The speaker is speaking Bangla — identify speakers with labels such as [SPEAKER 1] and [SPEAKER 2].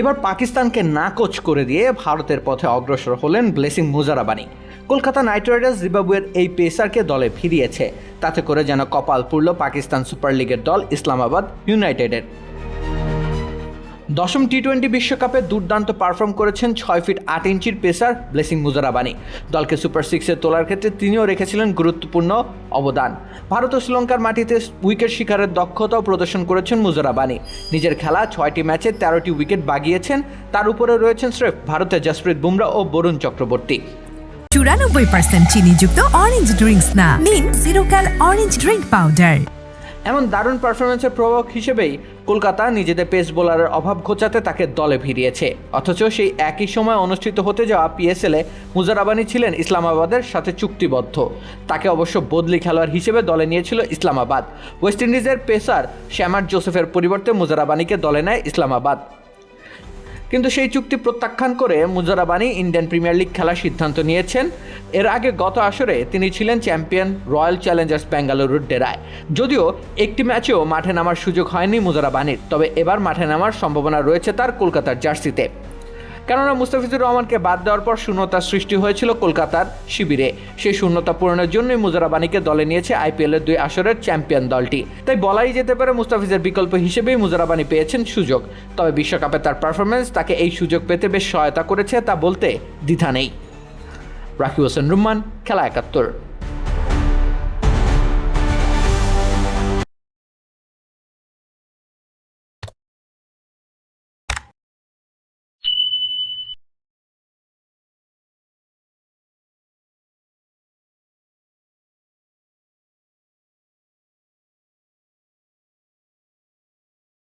[SPEAKER 1] এবার পাকিস্তানকে নাকচ করে দিয়ে ভারতের পথে অগ্রসর হলেন blessing Muzarabani. Kolkata night Riders জিম্বাবুয়ের এই পেসারকে দলে ফিরিয়েছে। তাতে করে যেন কপাল পুড়ল পাকিস্তান সুপার লিগের দল ইসলামাবাদ ইউনাইটেডের। দশম টি-20 বিশ্বকাপে দুর্দান্ত পারফর্ম করেছেন 6 ফিট 8 ইঞ্চির পেসার ব্লেসিং মুজারাবানি। দলকে সুপার সিক্সে তোলার ক্ষেত্রে তিনিও রেখেছিলেন গুরুত্বপূর্ণ অবদান। ভারত ও শ্রীলঙ্কার মাটিতে উইকেট শিকারের দক্ষতাও প্রদর্শন করেছেন মুজারাবানি। নিজের খেলা 6টি ম্যাচে 13টি উইকেট বাগিয়েছেন। তার উপরে রয়েছেন স্রেফ ভারতের জসপ্রীত বুমরা ও বরুণ চক্রবর্তী।
[SPEAKER 2] 94% চিনিযুক্ত অরেঞ্জ ড্রিঙ্কস না, নিন জিরো ক্যাল অরেঞ্জ ড্রিঙ্ক পাউডার।
[SPEAKER 1] এমন দারুণ পারফরমেন্সের প্রভাব হিসেবেই কলকাতা নিজেদের পেস বোলারের অভাব ঘোচাতে তাকে দলে ফিরিয়েছে। অথচ সেই একই সময় অনুষ্ঠিত হতে যাওয়া পিএসএলে মুজারাবানি ছিলেন ইসলামাবাদের সাথে চুক্তিবদ্ধ। তাকে অবশ্য বদলি খেলোয়াড় হিসেবে দলে নিয়েছিল ইসলামাবাদ। ওয়েস্ট ইন্ডিজের পেসার শ্যামার জোসেফের পরিবর্তে মুজারাবানিকে দলে নেয় ইসলামাবাদ। কিন্তু সেই চুক্তি প্রত্যাখ্যান করে মুজারাবানি ইন্ডিয়ান প্রিমিয়ার লিগ খেলার সিদ্ধান্ত নিয়েছেন। এর আগে গত আসরে তিনি ছিলেন চ্যাম্পিয়ন রয়্যাল চ্যালেঞ্জার্স বেঙ্গালুরুর ডেরায়। যদিও একটি ম্যাচেও মাঠে নামার সুযোগ হয়নি মুজারাবানির, তবে এবার মাঠে নামার সম্ভাবনা রয়েছে তার কলকাতার জার্সিতে। কেননা মুস্তাফিজুর রহমানকে বাদ দেওয়ার পর শূন্যতার সৃষ্টি হয়েছিল কলকাতার শিবিরে। সেই শূন্যতা পূরণের জন্যই মুজারাবানিকে দলে নিয়েছে আইপিএলের 2 আসরের চ্যাম্পিয়ন দলটি। তাই বলাই যেতে পারে মুস্তাফিজের বিকল্প হিসেবেই মুজারাবানি পেয়েছেন সুযোগ। তবে বিশ্বকাপে তার পারফরমেন্স তাকে এই সুযোগ পেতে বেশ সহায়তা করেছে তা বলতে দ্বিধা নেই। রাকিব হোসেন রুম্মান, খেলা 71।